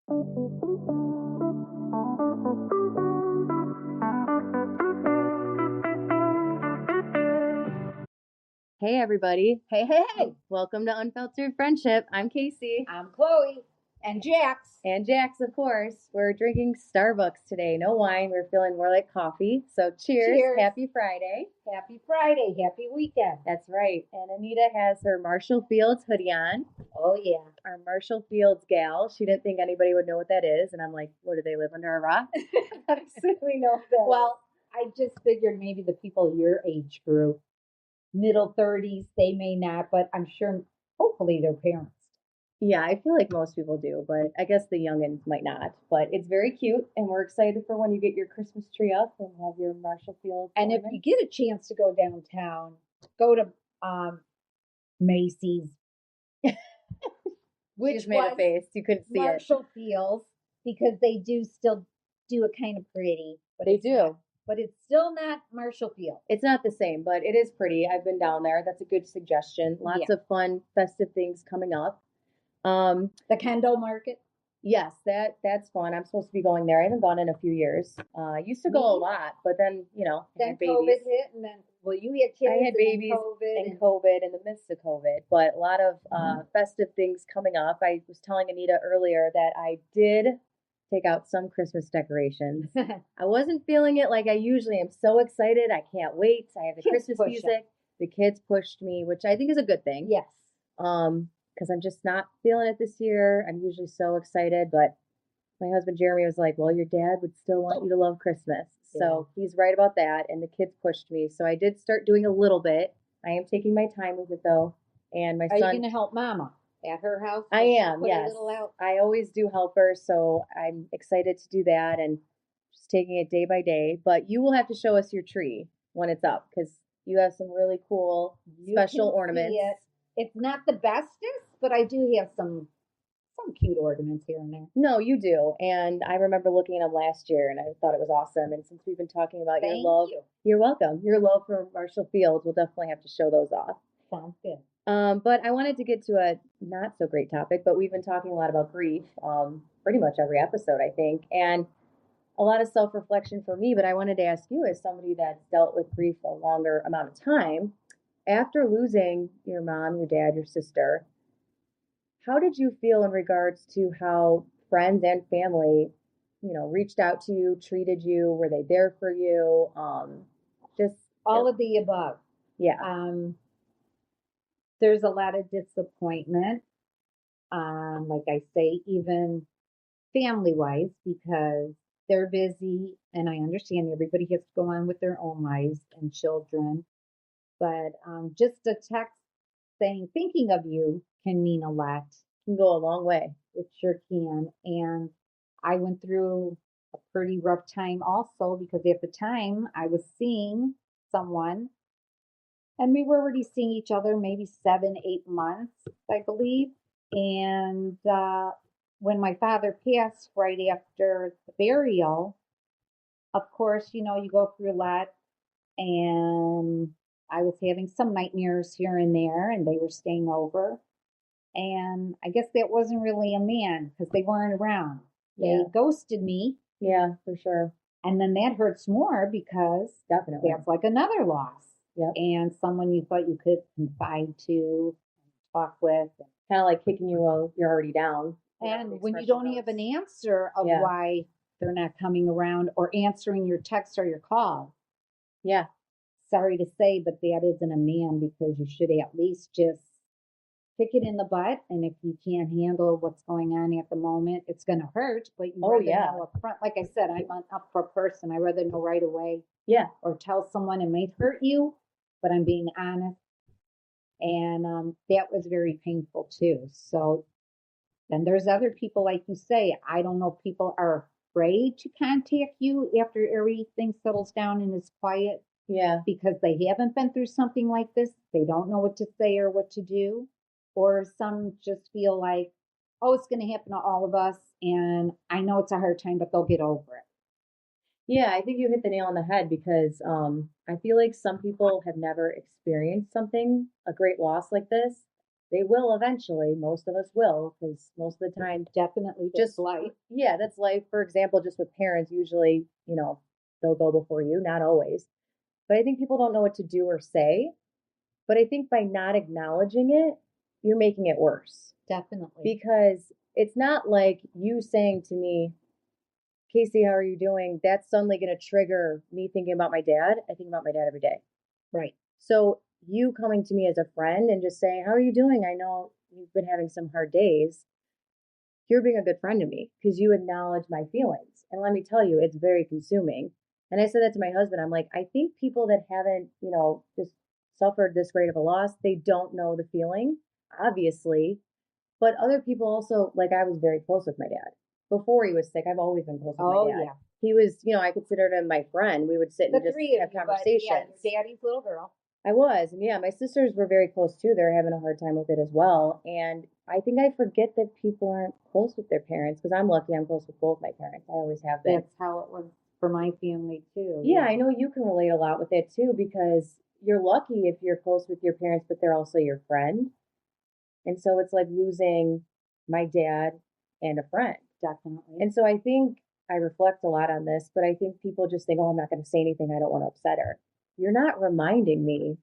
Hey, everybody. Hey, hey, hey. Welcome to Unfiltered Friendship. I'm Casey. I'm Chloe. And Jax. And Jax, of course. We're drinking Starbucks today. No wine. We're feeling more like coffee. So cheers. Cheers. Happy Friday. Happy Friday. Happy weekend. That's right. And Anita has her Marshall Fields hoodie on. Oh, yeah. Our Marshall Fields gal. She didn't think anybody would know what that is. And I'm like, what, do they live under a rock? Absolutely know that. Well, I just figured maybe the people your age group, middle 30s, they may not, but I'm sure, hopefully, their parents. Yeah, I feel like most people do, but I guess the youngins might not. But it's very cute, and we're excited for when you get your Christmas tree up and have your Marshall Fields. And if you get a chance to go downtown, go to Macy's, which She's made a face. You couldn't see Marshall Fields, because they do still do it kind of pretty. But They do. But it's still not Marshall Field. It's not the same, but it is pretty. I've been down there. That's a good suggestion. Lots of fun, festive things coming up. The Kendall Market. Yes, that's fun. I'm supposed to be going there. I haven't gone in a few years. I used to go a lot, but then, I then had babies. COVID hit, and then, you had kids. I had babies and COVID in the midst of COVID, but a lot of festive things coming up. I was telling Anita earlier that I did take out some Christmas decorations. I wasn't feeling it like I usually am. So excited. I can't wait. I have the Christmas music. The kids pushed me, which I think is a good thing. Yes. Because I'm just not feeling it this year. I'm usually so excited, but my husband Jeremy was like, well, your dad would still want you to love Christmas. Yeah. So he's right about that, and the kids pushed me. So I did start doing a little bit. I am taking my time with it, though. And my son... Are you going to help Mama at her house? I am, yes. I always do help her, so I'm excited to do that and just taking it day by day. But you will have to show us your tree when it's up, because you have some really cool special ornaments. It's not the bestest, but I do have some cute ornaments here and there. No, you do. And I remember looking at them last year, and I thought it was awesome. And since we've been talking about your love, you're welcome. Your love for Marshall Fields, we'll definitely have to show those off. Sounds good. But I wanted to get to a not so great topic, but we've been talking a lot about grief, pretty much every episode, I think, and a lot of self-reflection for me. But I wanted to ask you, as somebody that's dealt with grief a longer amount of time, after losing your mom, your dad, your sister, how did you feel in regards to how friends and family, reached out to you, treated you? Were they there for you? Just all of the above. Yeah. There's a lot of disappointment. Like I say, even family-wise, because they're busy, and I understand everybody has to go on with their own lives and children. But just a text saying, thinking of you can mean a lot. Can go a long way. It sure can. And I went through a pretty rough time also, because at the time I was seeing someone, and we were already seeing each other maybe 7-8 months, I believe. And when my father passed right after the burial, of course, you go through a lot, and I was having some nightmares here and there, and they were staying over. And I guess that wasn't really a man, because they weren't around. They ghosted me. Yeah, for sure. And then that hurts more, because definitely that's like another loss. Yep. And someone you thought you could confide to, talk with. Kind of like kicking you while you're already down. And when you don't have an answer of why they're not coming around or answering your text or your call. Yeah. Sorry to say, but that isn't a man, because you should at least just kick it in the butt. And if you can't handle what's going on at the moment, it's going to hurt. But you rather know up front. Like I said, I'm an upfront person. I rather know right away. Yeah. Or tell someone it may hurt you, but I'm being honest. And that was very painful too. So then there's other people, like you say, I don't know if people are afraid to contact you after everything settles down and is quiet. Yeah. Because they haven't been through something like this. They don't know what to say or what to do. Or some just feel like, oh, it's going to happen to all of us. And I know it's a hard time, but they'll get over it. Yeah, I think you hit the nail on the head, because I feel like some people have never experienced a great loss like this. They will eventually. Most of us will, because most of the time, Definitely that's just, life. yeah, that's life. For example, just with parents, usually, they'll go before you, not always. But I think people don't know what to do or say. But I think by not acknowledging it, you're making it worse Definitely. because it's not like you saying to me, Casey, how are you doing? That's suddenly going to trigger me thinking about my dad. I think about my dad every day. Right. So you coming to me as a friend and just saying, how are you doing? I know you've been having some hard days. You're being a good friend to me because you acknowledge my feelings. And let me tell you, it's very consuming. And I said that to my husband. I'm like, I think people that haven't, just suffered this great of a loss, they don't know the feeling, obviously. But other people also, like I was very close with my dad. Before he was sick, I've always been close with my Oh, dad. yeah. He was, I considered him my friend. We would sit The and just three of have you, but yeah, conversations. your daddy's little girl. I was. And yeah, my sisters were very close too. They're having a hard time with it as well. And I think I forget that people aren't close with their parents because I'm lucky I'm close with both my parents. I always have been. That's how it was for my family too. Yeah, I know you can relate a lot with it too because you're lucky if you're close with your parents, but they're also your friend. And so it's like losing my dad and a friend. Definitely. And so I think I reflect a lot on this, but I think people just think, oh, I'm not going to say anything. I don't want to upset her. You're not reminding me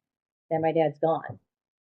that my dad's gone.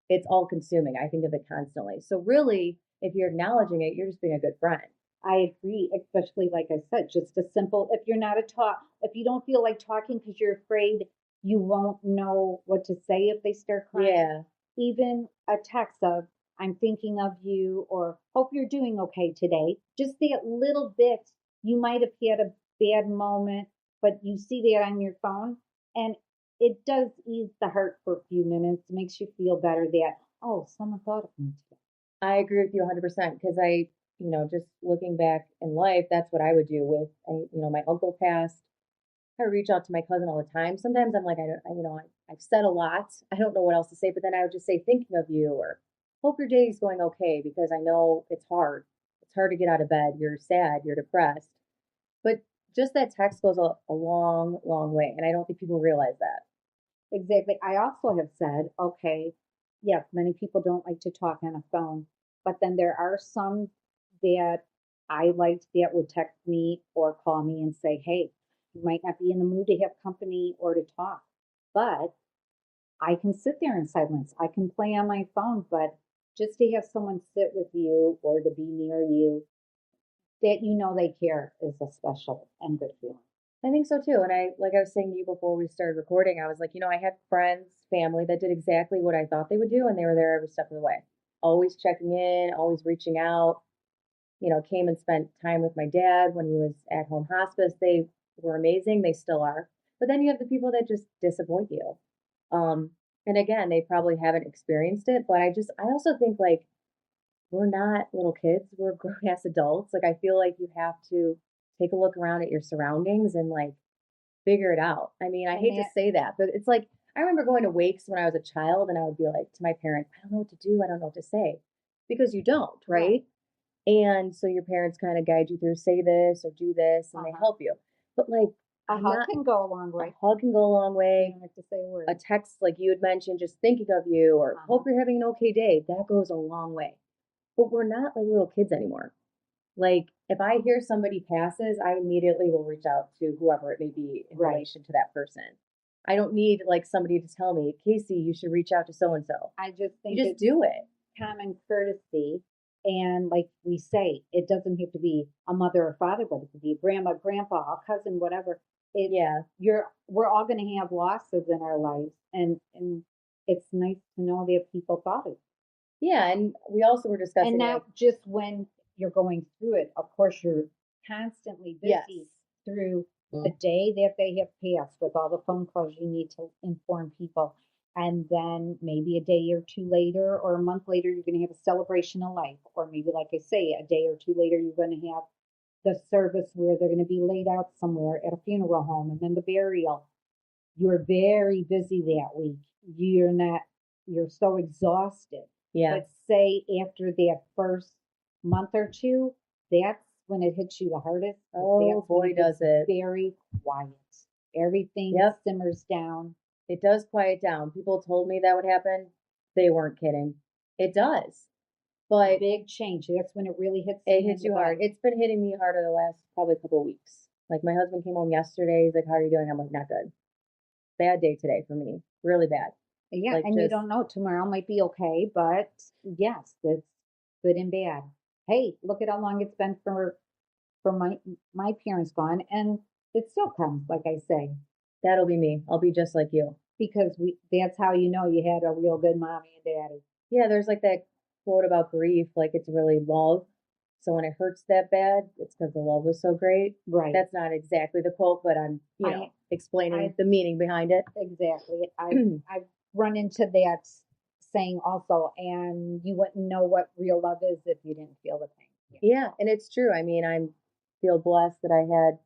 It's all consuming. I think of it constantly. So really, if you're acknowledging it, you're just being a good friend. I agree, especially like I said, just a simple, if you're not a talk, if you don't feel like talking because you're afraid you won't know what to say if they start crying, Yeah. even a text of, I'm thinking of you, or hope you're doing okay today. Just that little bit, you might have had a bad moment, but you see that on your phone, and it does ease the hurt for a few minutes, makes you feel better that, oh, someone thought of me today. I agree with you 100% because just looking back in life, that's what I would do with, my uncle passed. I reach out to my cousin all the time. Sometimes I'm like, I don't, I've said a lot. I don't know what else to say, but then I would just say, thinking of you or hope your day is going okay because I know it's hard. It's hard to get out of bed. You're sad. You're depressed. But just that text goes a long, long way. And I don't think people realize that. Exactly. I also have said, okay, yes, many people don't like to talk on a phone, but then there are some that I liked that would text me or call me and say, hey, you might not be in the mood to have company or to talk, but I can sit there in silence. I can play on my phone, but just to have someone sit with you or to be near you that you know they care is a special and good feeling. I think so too. And like I was saying to you before we started recording, I was like, I had friends, family that did exactly what I thought they would do, and they were there every step of the way. Always checking in, always reaching out, came and spent time with my dad when he was at home hospice. They were amazing. They still are. But then you have the people that just disappoint you. And again, they probably haven't experienced it, but I also think like we're not little kids, we're grown ass adults. Like I feel like you have to take a look around at your surroundings and like figure it out. I mean, I And hate to that, say that, but it's like I remember going to wakes when I was a child and I would be like to my parents, I don't know what to do, I don't know what to say. Because you don't, right. right? And so your parents kind of guide you through say this or do this and they Uh-huh. help you. But like A I'm hug not can go a long a way. hug can go a long You way. don't have to say a word. A text like you had mentioned, just thinking of you or Uh-huh. hope you're having an okay day, that goes a long way. But we're not like little kids anymore. Like if I hear somebody passes, I immediately will reach out to whoever it may be in Right. relation to that person. I don't need like somebody to tell me, Casey, you should reach out to so and so. I just think You just it's do it. common courtesy. And like we say, it doesn't have to be a mother or father, but it could be a grandma, grandpa, a cousin, whatever. It Yeah. we're all gonna have losses in our lives, and it's nice to know that people thought of it. Yeah. And we also were And discussing like, not just when you're going through it. Of course, you're constantly yes. busy through the day that they have passed with all the phone calls you need to inform people. And then maybe a day or two later or a month later, you're going to have a celebration of life. Or maybe, like I say, a day or two later, you're going to have the service where they're going to be laid out somewhere at a funeral home and then the burial. You're very busy that week. You're not, you're so exhausted. Yeah. But say after that first month or two, that's when it hits you the hardest. Oh boy, does it. Very quiet. Everything Yep. simmers down. It does quiet down. People told me that would happen. They weren't kidding. It does. But Big change. That's when it really hits it you in hits the you hard. butt. It's been hitting me harder the last probably couple of weeks. Like my husband came home yesterday. He's like, "How are you doing?" I'm like, "Not good. Bad day today for me. Really bad." Yeah, Like and you just don't know, tomorrow might be okay, but yes, that's good and bad. Hey, look at how long it's been for my parents gone, and it still comes, like I say, that'll be me. I'll be just like you. because we that's how you know you had a real good mommy and daddy. Yeah, there's like that quote about grief, like it's really love. So when it hurts that bad, it's because the love was so great. Right. That's not exactly the quote, but I'm, I explaining I the meaning behind it. exactly. I've run into that saying also, and you wouldn't know what real love is if you didn't feel the pain. Yeah. Yeah, and it's true. I mean, I feel blessed that I had,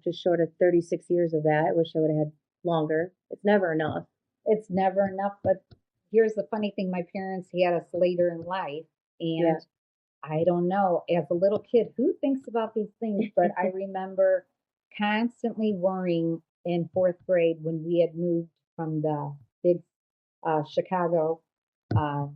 just short of 36 years of that. I wish I would have had longer. It's never enough. It's never enough. But here's the funny thing: my parents had us later in life, Yeah. and I don't know, as a little kid, who thinks about these things? But I remember constantly worrying in fourth grade when we had moved from the big Chicago uh,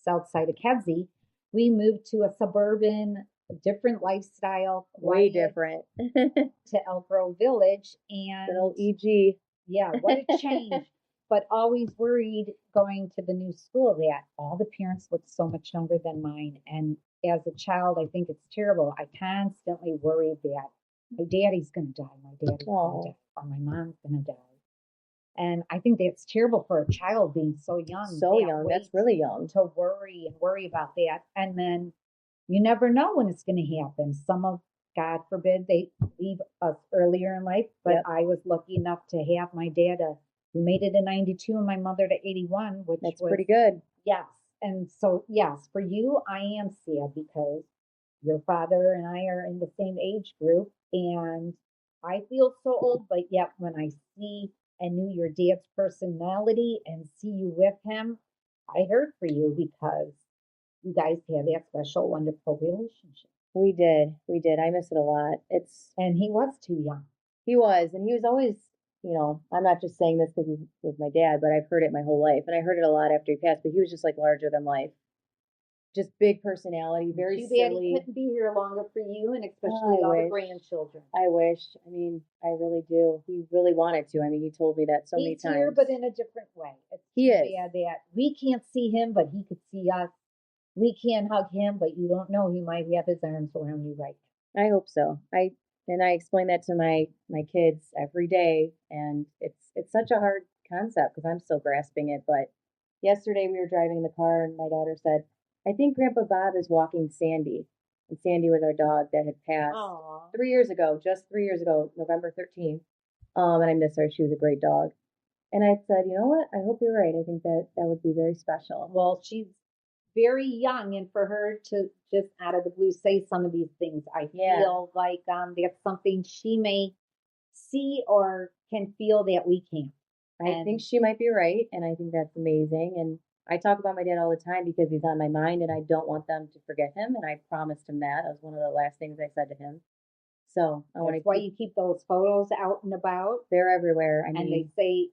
south side of Kedzie. We moved to a suburban, different lifestyle, Way quiet different. to Elk Grove Village. Good And old EG. yeah, what a change. But always worried going to the new school that all the parents looked so much younger than mine. And as a child, I think it's terrible. I constantly worried that my daddy's going to die, my daddy's going to Oh, die, or my mom's going to die. And I think that's terrible for a child being so young, so that young. That's weight really young. to worry and worry about that. And then you never know when it's going to happen. Some of, God forbid, they leave us earlier in life, but Yep. I was lucky enough to have my dad, who made it to 92 and my mother to 81, which That's was, pretty good. yes. And so, yes, for you, I am sad because your father and I are in the same age group. And I feel so old, but yet when I see and knew your dad's personality and see you with him, I hurt for you because you guys had that special, wonderful relationship. We did. We did. I miss it a lot. And he was too young. He was, and he was always, I'm not just saying this because he was my dad, but I've heard it my whole life. And I heard it a lot after he passed, but he was just like larger than life. Just big personality, very Too bad he silly. couldn't be here longer for you and I especially all the wish. grandchildren. I wish. I mean, I really do. He really wanted to. I mean, he told me that so many He's here, times. but in a different way. It's He too is. bad that we can't see him, but he could see us. We can't hug him, but you don't know, he might have his arms around you right I hope so. I explain that to my kids every day, and it's such a hard concept because I'm still grasping it. But yesterday we were driving in the car, and my daughter said, "I think Grandpa Bob is walking Sandy," and Sandy was our dog that had now. passed Aw. 3 years ago, just 3 years ago, November 13th. And I miss her. She was a great dog. And I said, you know what? I hope you're right. I think that would be very special. Well, she's very young, and for her to just out of the blue say some of these things, I Yeah. feel like that's something she may see or can feel that we can't. I think she might be right, and I think that's amazing. And I talk about my dad all the time because he's on my mind, and I don't want them to forget him. And I promised him that. That was one of the last things I said to him. So I want to That's why you keep those photos out and about. They're everywhere. I And mean, they say,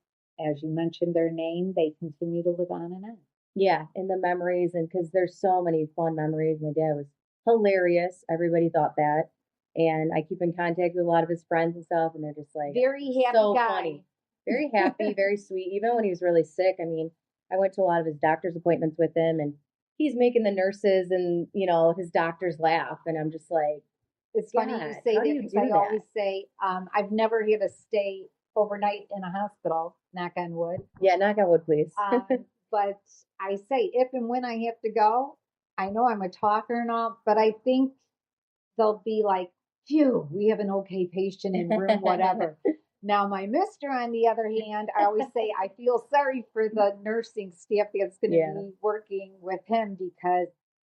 as you mentioned their name, they continue to live on and on. yeah, and the memories, and because there's so many fun memories. My dad was hilarious. Everybody thought that. And I keep in contact with a lot of his friends and stuff, and they're just like, Very happy so guy. funny. Very happy, very sweet. Even when he was really sick, I mean, I went to a lot of his doctor's appointments with him, and he's making the nurses and, his doctors laugh. And I'm just like, It's funny you God, say how that do you because do I that? always say I've never had to stay overnight in a hospital, knock on wood. Yeah, knock on wood, please. But I say if and when I have to go, I know I'm a talker and all, but I think they'll be like, phew, we have an okay patient in room, whatever. Now, my mister, on the other hand, I always say I feel sorry for the nursing staff that's going to Yeah. be working with him because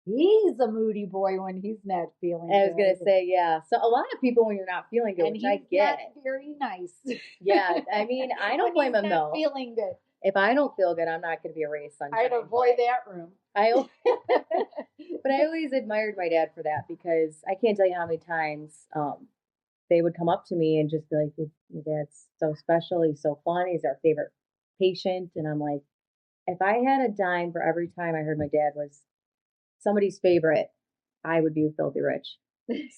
he's a moody boy when he's not feeling I was good. gonna say, yeah. So a lot of people, when you're not feeling good, And which he's I get. not very nice. Yeah, I mean, I don't blame when him he's not though. feeling good. If I don't feel good, I'm not going to be a ray of sunshine. I'd avoid that room. But I always admired my dad for that because I can't tell you how many times they would come up to me and just be like, "Your dad's so special. He's so fun. He's our favorite patient." And I'm like, if I had a dime for every time I heard my dad was somebody's favorite, I would be filthy rich.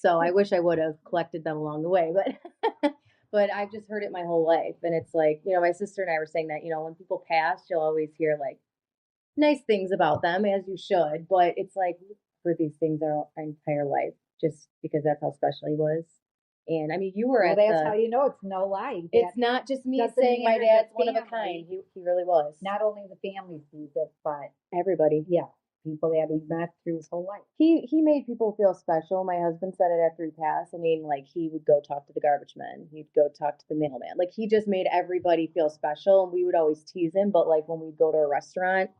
So I wish I would have collected them along the way, but but I've just heard it my whole life. And it's like, my sister and I were saying that, when people pass, you'll always hear like nice things about them, as you should, but it's like for these things our entire life, just because that's how special he was. And I mean, you were Well, at that's how the. you know it's no lie. It's That not just me doesn't saying my matter dad's the one of a family. kind. He really was. Not only the family sees it, but Everybody. yeah, people that he met through his whole life. He made people feel special. My husband said it after he passed. I mean, like he would go talk to the garbage man. He'd go talk to the mailman. Like he just made everybody feel special. And we would always tease him, but like when we'd go to a restaurant,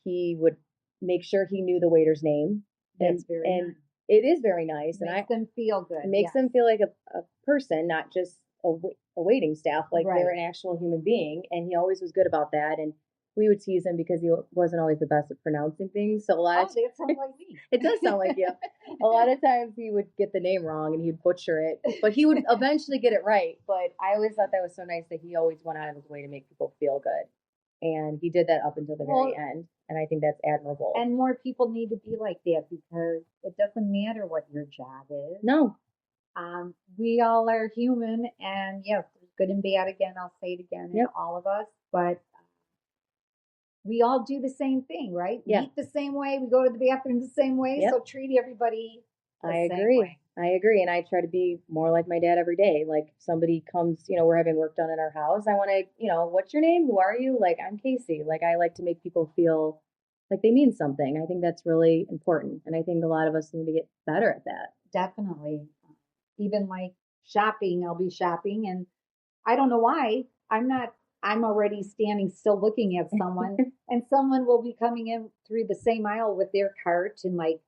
he would make sure he knew the waiter's name. That's very and nice. it is very nice. Makes them feel good. It makes yes. them feel like a person, not just a waiting staff. Like Right. they're an actual human being. And he always was good about that. And we would tease him because he wasn't always the best at pronouncing things. So a lot of that sounds like me. it does sound like you. A lot of times he would get the name wrong and he'd butcher it, but he would eventually get it right. But I always thought that was so nice that he always went out of his way to make people feel good. And he did that up until the very end. And I think that's admirable. And more people need to be like that because it doesn't matter what your job is. No. We all are human, and yes, good and bad again, I'll say it again, in all of us, but we all do the same thing, right? Yeah. We eat the same way, we go to the bathroom the same way, so treat everybody the same way. I agree. And I try to be more like my dad every day. Like somebody comes, we're having work done in our house. I want to, what's your name? Who are you? Like, I'm Casey. Like, I like to make people feel like they mean something. I think that's really important. And I think a lot of us need to get better at that. Definitely. Even like shopping, I'll be shopping and I don't know why. I'm already standing still looking at someone and someone will be coming in through the same aisle with their cart and like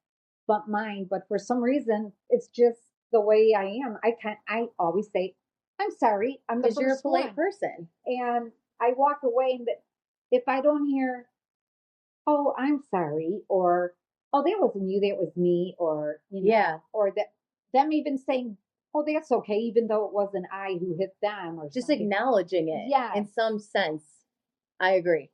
bump mine. But for some reason, it's just the way I am. I always say, I'm sorry. I'm the first you're a polite one. person. And I walk away and if I don't hear, oh, I'm sorry, or, oh, that wasn't you, that was me, or, or them even saying, oh, that's okay, even though it wasn't I who hit them, or just something. acknowledging it. Yeah. In some sense. I agree.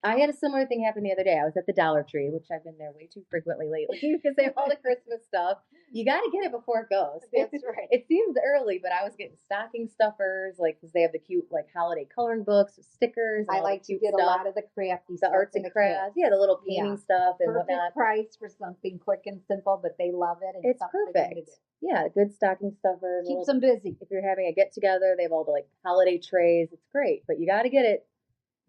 I had a similar thing happen the other day. I was at the Dollar Tree, which I've been there way too frequently lately because they have all the Christmas stuff. You got to get it before it goes. That's right. It seems early, but I was getting stocking stuffers, like because they have the cute like holiday coloring books, stickers. I like to get a lot of the crafty stuff. The arts and crafts. Yeah, the little painting stuff and perfect whatnot. Price for something quick and simple, but they love it. And it's perfect. Yeah, good stocking stuffers. Keeps them busy. If you're having a get together, they have all the like holiday trays. It's great, but you got to get it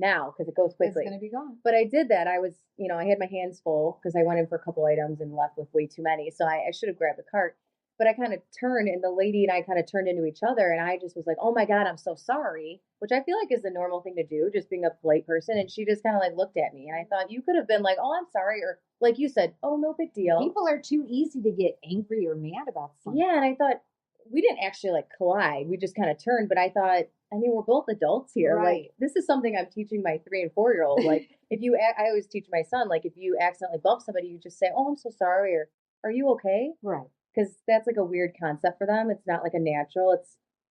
now because it goes quickly. It's going to be gone. But I did that. I was, I had my hands full because I went in for a couple items and left with way too many. So I should have grabbed the cart. But I kind of turned and the lady and I kind of turned into each other. And I just was like, oh my God, I'm so sorry, which I feel like is the normal thing to do, just being a polite person. And she just kind of like looked at me and I thought you could have been like, oh, I'm sorry. Or like you said, oh, no big deal. People are too easy to get angry or mad about something. Yeah. And I thought we didn't actually like collide. We just kind of turned. But I thought, I mean, we're both adults here. Right. Like, this is something I'm teaching my 3 and 4 year old. Like, I always teach my son, like, if you accidentally bump somebody, you just say, oh, I'm so sorry. Or are you okay? Right. Because that's like a weird concept for them. It's not like a natural.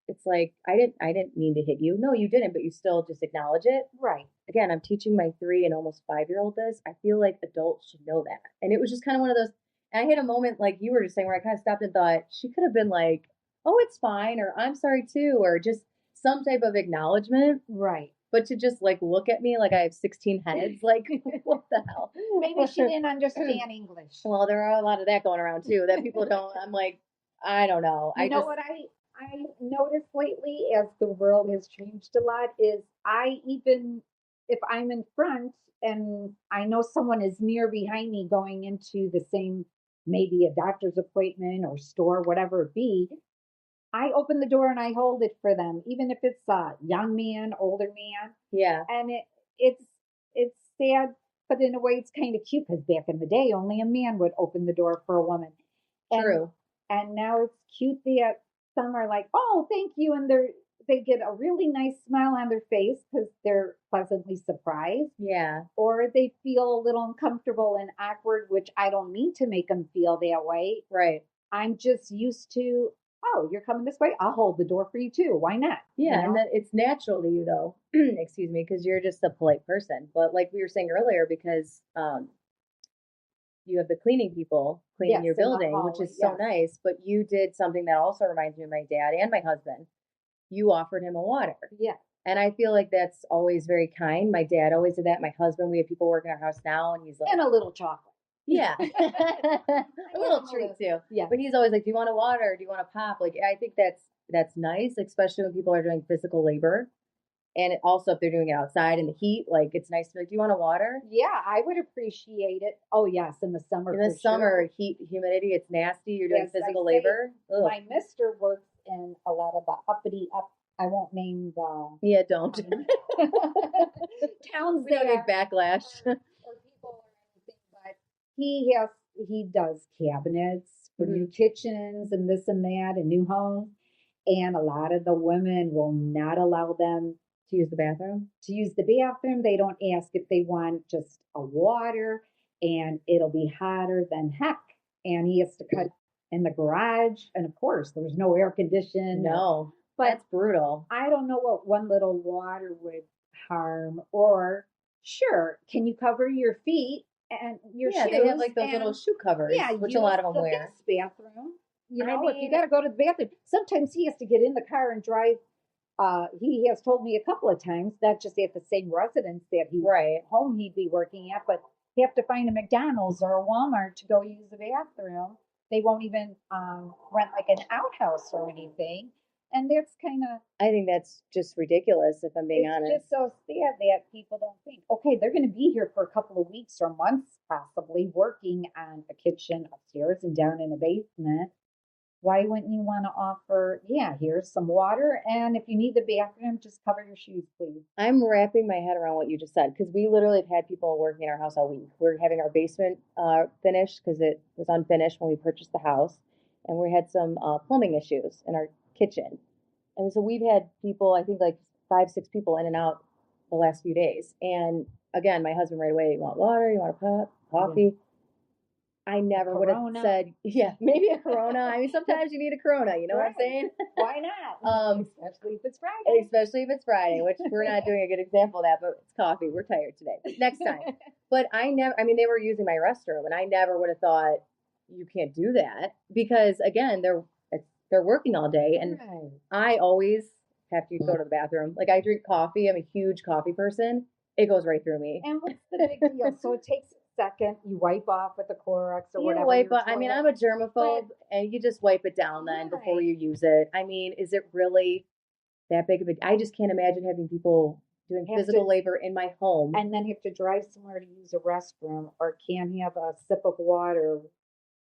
It's like, I didn't mean to hit you. No, you didn't, but you still just acknowledge it. Right. Again, I'm teaching my 3 and almost 5-year-old this. I feel like adults should know that. And it was just kind of one of those, and I had a moment like you were just saying where I kind of stopped and thought, she could have been like, oh, it's fine, or I'm sorry too, or just some type of acknowledgement. Right. But to just like look at me like I have 16 heads, like what the hell? Maybe she didn't understand English. Well, there are a lot of that going around too that people don't. I'm like, I don't know. You know what I noticed lately as the world has changed a lot is even if I'm in front and I know someone is near behind me going into the same, maybe a doctor's appointment or store, whatever it be, I open the door and I hold it for them, even if it's a young man, older man. Yeah. And it's sad, but in a way it's kind of cute because back in the day, only a man would open the door for a woman. True. And now it's cute that some are like, oh, thank you. And they get a really nice smile on their face because they're pleasantly surprised. Yeah. Or they feel a little uncomfortable and awkward, which I don't mean to make them feel that way. Right. I'm just used to, oh, you're coming this way? I'll hold the door for you too. Why not? Yeah, You and know? that it's natural to you though. Excuse me, because you're just a polite person. But like we were saying earlier, because you have the cleaning people cleaning Yes, your in the building, which hallway. is so Yes. nice. But you did something that also reminds me of my dad and my husband. You offered him a water. Yeah. And I feel like that's always very kind. My dad always did that. My husband, we have people working our house now, and he's like, And a little chocolate. yeah, a little him a treat little. too. Yeah. But he's always like, do you want a water? Do you want a pop? Like, I think that's nice, especially when people are doing physical labor. And also if they're doing it outside in the heat, like it's nice to be like, do you want a water? Yeah, I would appreciate it. Oh, yes, in the summer In the for summer, sure. heat, humidity, it's nasty. You're doing Yes, I physical say labor. Ugh. my mister works in a lot of the uppity up. I won't name the Yeah, don't. towns We don't need there backlash. or people or anything, but he does cabinets for new Mhm. kitchens and this and that and new homes. And a lot of the women will not allow them To use the bathroom? to use the bathroom. They don't ask if they want just a water, and it'll be hotter than heck. And he has to cut in the garage. And of course, there's no air condition. No, But that's brutal. I don't know what one little water would harm. Or, sure, can you cover your feet and your Yeah, shoes? they have like those and, little shoe covers, yeah, which use a lot of them the wear. guest bathroom. You I know, if you mean, got to go to the bathroom, sometimes he has to get in the car and drive. He has told me a couple of times, not just at the same residence that he right. home he'd be working at, but he have to find a McDonald's or a Walmart to go use the bathroom. They won't even rent like an outhouse or anything, and that's kind of I think that's just ridiculous, if I'm being it's honest. just so sad that people don't think, okay, they're going to be here for a couple of weeks or months, possibly working on a kitchen upstairs and down in the basement. Why wouldn't you want to offer, yeah, here's some water, and if you need the bathroom, just cover your shoes, please. I'm wrapping my head around what you just said because we literally have had people working in our house all week. We're having our basement finished because it was unfinished when we purchased the house, and we had some plumbing issues in our kitchen. And so we've had people, I think like 5, 6 people in and out the last few days. And again, my husband right away, you want water? You want a pot? Coffee? I never would have Corona. said, yeah, maybe a Corona. I mean, sometimes you need a Corona. You know what I'm Right. saying? Why not? Especially if it's Friday. Especially if it's Friday, which we're not doing a good example of that, but it's coffee. We're tired today. But next time. But I mean, they were using my restroom, and I never would have thought you can't do that because again, they're working all day, and Right. I always have to go to the bathroom. Like I drink coffee. I'm a huge coffee person. It goes right through me. And what's the big deal? So it takes a second. You wipe off with the Clorox or You whatever. wipe, your I mean, I'm toilet- a germaphobe, and you just wipe it down then before Right. you use it. I mean, is it really that big of a? I just can't imagine having people doing Have physical to- labor in my home. And then have to drive somewhere to use a restroom or can't have a sip of water.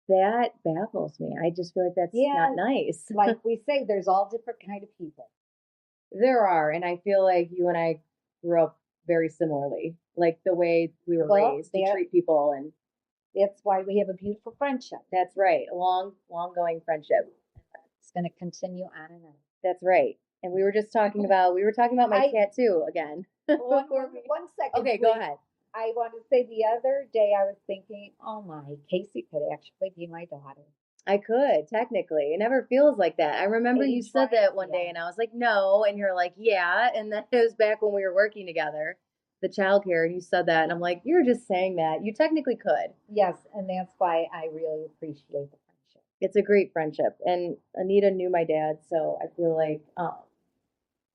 That baffles me. I just feel like that's Yeah. not nice. Like we say, there's all different kind of people. There are, and I feel like you and I grew up very similarly, like the way we were Well, raised to treat people, and That's why we have a beautiful friendship. that's right, a long going friendship. It's going to continue on and on. That's right. And we were talking about my tattoo again. One, Before we- one second. Okay, go please. ahead. I want to say the other day I was thinking, oh my, Casey could actually be my daughter. I could, technically. It never feels like that. I remember you said Age-wise, that one day, yeah. and I was like, no. And you're like, yeah. And then it was back when we were working together, the childcare, and you said that. And I'm like, you're just saying that. You technically could. Yes, and that's why I really appreciate the friendship. It's a great friendship. And Anita knew my dad, so I feel like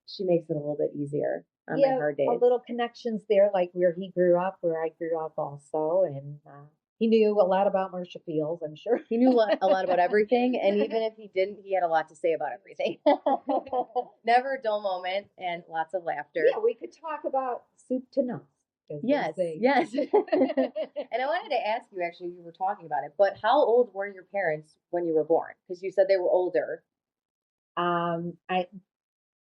she makes it a little bit easier on my hard days. A little connections there, like where he grew up, where I grew up also. And he knew a lot about Marcia Fields, I'm sure. He knew a lot about everything, and even if he didn't, he had a lot to say about everything. Never a dull moment, and lots of laughter. Yeah, we could talk about soup to nuts. Yes, yes. And I wanted to ask you, actually, you were talking about it, but how old were your parents when you were born? Because you said they were older. I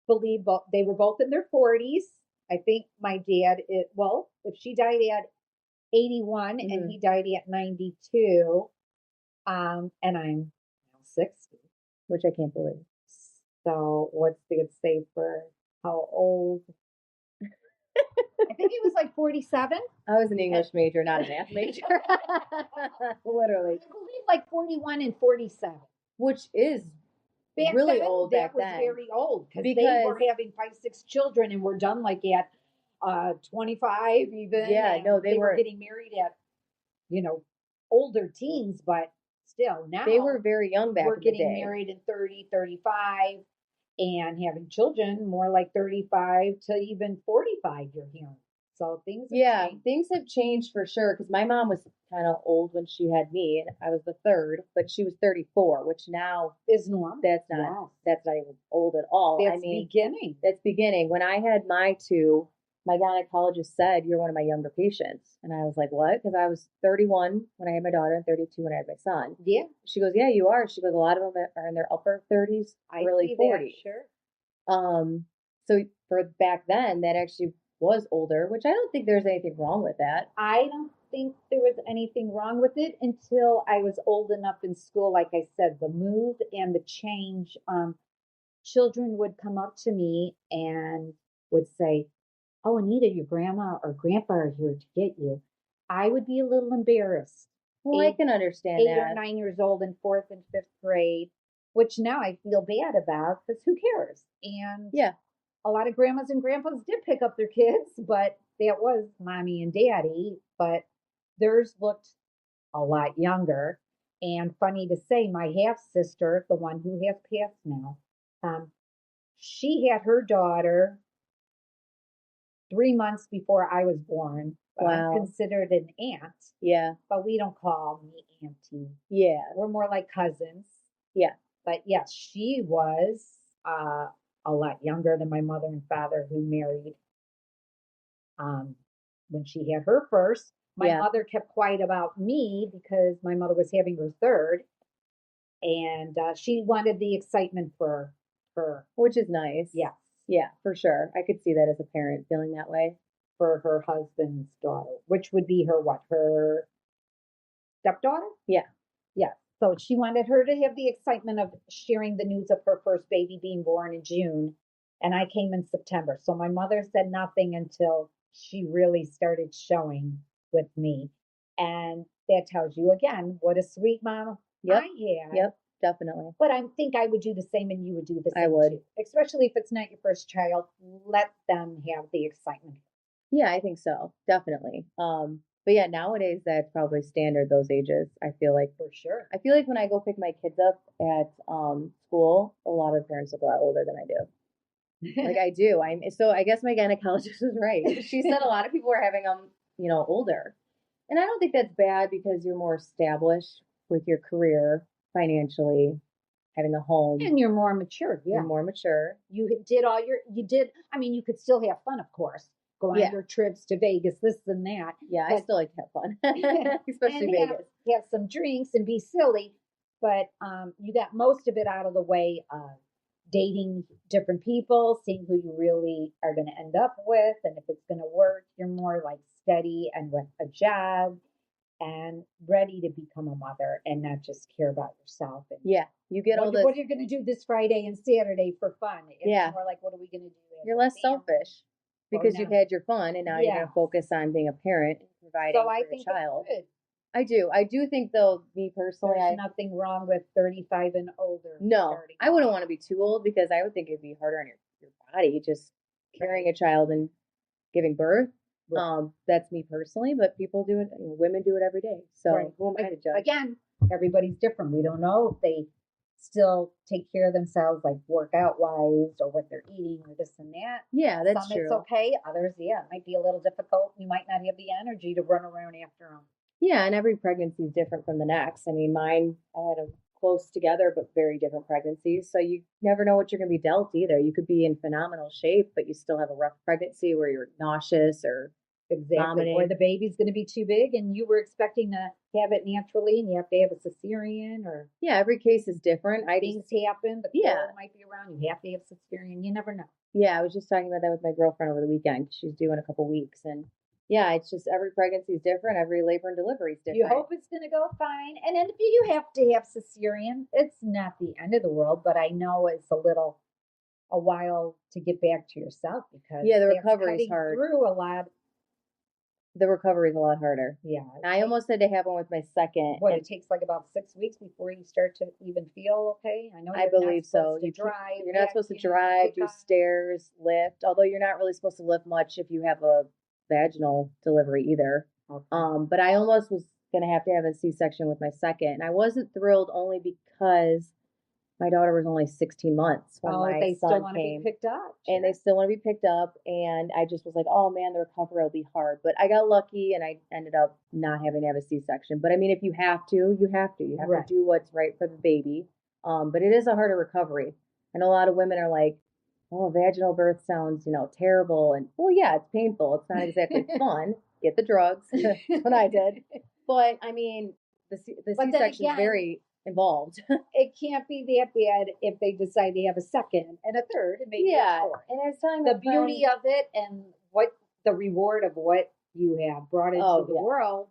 believe they were both in their 40s. I think my dad, if she died at 81 and he died at 92, and I'm now 60. Which I can't believe. So what's it say for how old? I think it was like 47. I was an English major, not a math major. Literally. I believe like 41 and 47. Which is Back really then, old that back was then very old because they because were having 5, 6 children and were done like at 25 even, yeah, no, and they were getting married at, you know, older teens, but still they were now very young back we're in the getting day. married in 30, 35 and having children more like 35 to even 45 you're hearing. So things have Yeah, changed. things have changed for sure because my mom was kind of old when she had me, and I was the third, but she was 34, which now Is normal. that's not Wow. that's not even old at all. I That's mean, beginning. that's beginning. When I had my two, my gynecologist said, "You're one of my younger patients." And I was like, "What?" Because I was 31 when I had my daughter and 32 when I had my son. Yeah, She goes, "Yeah, you are." She goes, "A lot of them are in their upper 30s, I early see that. 40s." Sure. So for back then, that actually was older, which I don't think there's anything wrong with that. I don't think there was anything wrong with it until I was old enough in school. Like I said, the move and the change. Children would come up to me and would say, "Oh, Anita, your grandma or grandpa are here to get you." I would be a little embarrassed. Well, I Eight, can understand 8 or 9 years old in fourth and fifth grade, which now I feel bad about because who cares? And Yeah, a lot of grandmas and grandpas did pick up their kids, but that was mommy and daddy. But theirs looked a lot younger. And funny to say, my half sister, the one who has passed now, um, she had her daughter 3 months before I was born. But I'm wow. considered an aunt, Yeah, but we don't call me auntie. yeah, We're more like cousins. yeah. But yes, she was uh, a lot younger than my mother and father, who married um, when she had her first. My Yeah, mother kept quiet about me because my mother was having her third, and she wanted the excitement for her. which is nice. Yes, Yeah, for sure. I could see that as a parent feeling that way. for her husband's daughter, which would be her what? Her stepdaughter? Yeah, Yes. So she wanted her to have the excitement of sharing the news of her first baby being born in June, and I came in September. So my mother said nothing until she really started showing with me. And that tells you again what a sweet mom yep, I had. yep, definitely. But I think I would do the same and you would do the I same would. too. Especially if it's not your first child, let them have the excitement. Yeah, I think so. Definitely. But yeah, nowadays that's probably standard those ages. For sure. I feel like when I go pick my kids up at school, a lot of parents look a lot older than I do. Like I do. I guess my gynecologist was right. She said a lot of people are having them, older. And I don't think that's bad because you're more established with your career financially, having a home, And you're more mature. you're Yeah. more mature. You did, I mean, you could still have fun, of course, go on Yeah. your trips to Vegas, this and that, Yeah, I but, still like to have fun, especially and Vegas. have some drinks and be silly. But you got most of it out of the way, dating different people, seeing who you really are going to end up with. And if it's going to work, you're more like steady and with a job and ready to become a mother and not just care about yourself. And Yeah, you get all this. what are you going to do this Friday and Saturday for fun? It's Yeah, more like, what are we going to do as you're a less family? selfish Or because you've not? had your fun and now you're going Yeah. to focus on being a parent and So providing I for your think child. it's good. I do. I do think though, me personally, There's nothing wrong with 35 and older no, starting I wouldn't off. want to be too old because I would think it'd be harder on your body just carrying a child and giving birth. Right. That's me personally, but people do it, women do it every day. So Right. who am I to judge? Again, everybody's different. We don't know if they still take care of themselves, like workout wise, or what they're eating, or this and that. Yeah, that's Some it's true. okay. Others, yeah, it might be a little difficult. You might not have the energy to run around after them. Yeah, and every pregnancy is different from the next. I mean, mine, I had them close together, but very different pregnancies. So you never know what you're going to be dealt either. You could be in phenomenal shape, but you still have a rough pregnancy where you're nauseous or Exactly. Or vomiting. the baby's going to be too big and you were expecting to have it naturally and you have to have a cesarean, or Yeah, every case is different. things happen. The Yeah. cold might be around. You have to have cesarean. You never know. Yeah, I was just talking about that with my girlfriend over the weekend. She's due in a couple weeks. And yeah, it's just every pregnancy is different. Every labor and delivery is different. You hope it's going to go fine. And then if you have to have cesarean, it's not the end of the world, but I know it's a while to get back to yourself because Yeah, the that's recovery is cutting hard. through a lot the recovery is a lot harder. Yeah. I almost had to have one with my second, What, and it takes like about 6 weeks before you start to even feel okay? I know I you're not believe so. supposed to drive. You're not supposed to vacuum, drive, pick do up. stairs, lift, although you're not really supposed to lift much if you have a vaginal delivery either. Okay. But I almost was gonna have to have a C-section with my second, and I wasn't thrilled only because my daughter was only 16 months when Oh, my they still son want to be came, picked up. and they Sure. still want to be picked up. And I just was like, oh man, the recovery will be hard. But I got lucky, and I ended up not having to have a C-section. But I mean, if you have to, you have to. You have Right. to do what's right for the baby. But it is a harder recovery. And a lot of women are like, oh, vaginal birth sounds, terrible. And well, yeah, it's painful. It's not exactly fun. Get the drugs. That's what I did. But I mean, the But then C-section is again, very involved. it can't be that bad if they decide to have a second and a third and maybe Yeah. a fourth. And I was telling The my friend, beauty of it and what the reward of what you have brought into Oh, the yeah. world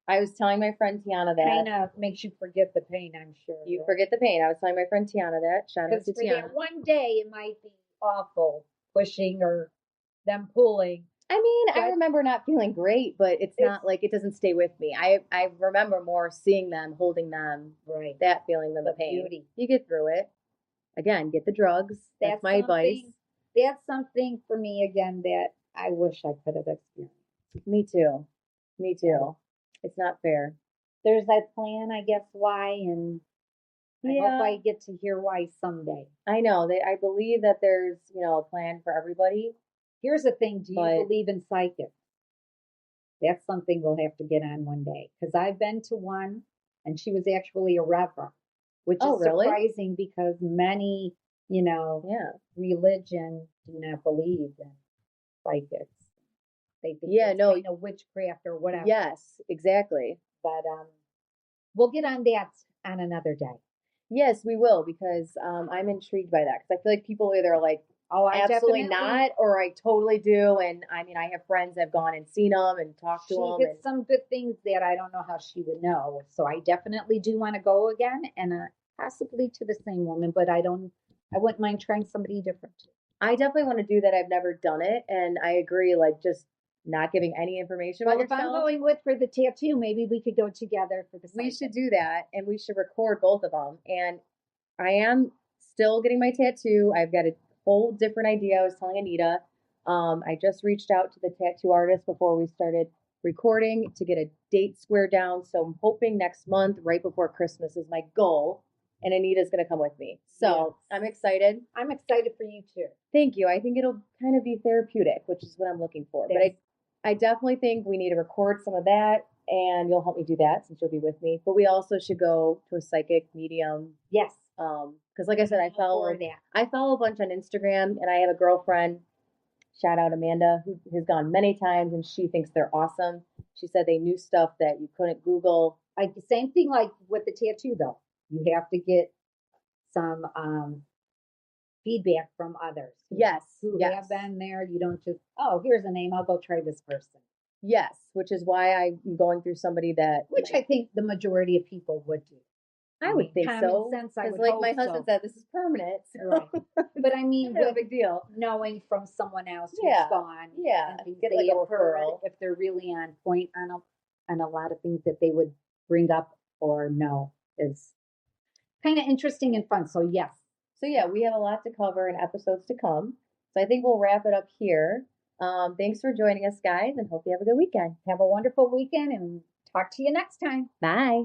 I was telling my friend Tiana kind that of makes you forget the pain, I'm sure. you right? forget the pain. I was telling my friend Tiana that. Shout out Because to for Tiana. that one day, it might be awful pushing or them pulling. I mean, I But remember not feeling great, but it's not like it doesn't stay with me. I remember more seeing them, holding them, right, that feeling than the the pain. beauty. You get through it. Again, get the drugs. That's my advice. That's something for me again that I wish I could have experienced. Me too. Me too. It's not fair. There's that plan, I guess, why, and I hope Yeah. I get to hear why someday. I know. I believe that there's, a plan for everybody. Here's the thing, do you But believe in psychics? That's something we'll have to get on one day. Because I've been to one, and she was actually a reverend, which Oh, is really? surprising because many, yeah. religion do not believe in psychics. They think Yeah, it's no. kind of witchcraft or whatever. Yes, exactly. But we'll get on that on another day. Yes, we will, because I'm intrigued by that, because I feel like people either are like, Oh, I absolutely definitely not, or I totally do. And I mean, I have friends that have gone and seen them and talked to She them. hit some good things that I don't know how she would know. So I definitely do want to go again, and possibly to the same woman, but I wouldn't mind trying somebody different. I definitely want to do that. I've never done it, and I agree. Like, just not giving any information Well, about if I'm yourself. going with for the tattoo, maybe we could go together for the We psychic. should do that, and we should record both of them. And I am still getting my tattoo. I've got a whole different idea. I was telling Anita. I just reached out to the tattoo artist before we started recording to get a date squared down. So I'm hoping next month, right before Christmas, is my goal. And Anita's going to come with me. So Yes. I'm excited. I'm excited for you too. Thank you. I think it'll kind of be therapeutic, which is what I'm looking for. But I definitely think we need to record some of that, and you'll help me do that since you'll be with me. But we also should go to a psychic medium. Yes. Because like I said, I follow that. a bunch on Instagram, and I have a girlfriend, shout out Amanda, who has gone many times, and she thinks they're awesome. She said they knew stuff that you couldn't Google. Same thing like with the tattoo though. You have to get some feedback from others. Yes, Who yes. have been there. You don't just, oh, here's a name, I'll go try this person. Yes, which is why I'm going through somebody that, Which I think the majority of people would do. I would think common so. sense, I Because would like my hope husband so. said, this is permanent. So. Right. But I mean, no with big deal. knowing from someone else who's Yeah, gone, yeah, and things get they like a have heard, referral. if they're really on point on a lot of things that they would bring up or know is kind of interesting and fun. So yes. So yeah, we have a lot to cover in episodes to come. So I think we'll wrap it up here. Thanks for joining us, guys, and hope you have a good weekend. Have a wonderful weekend and talk to you next time. Bye.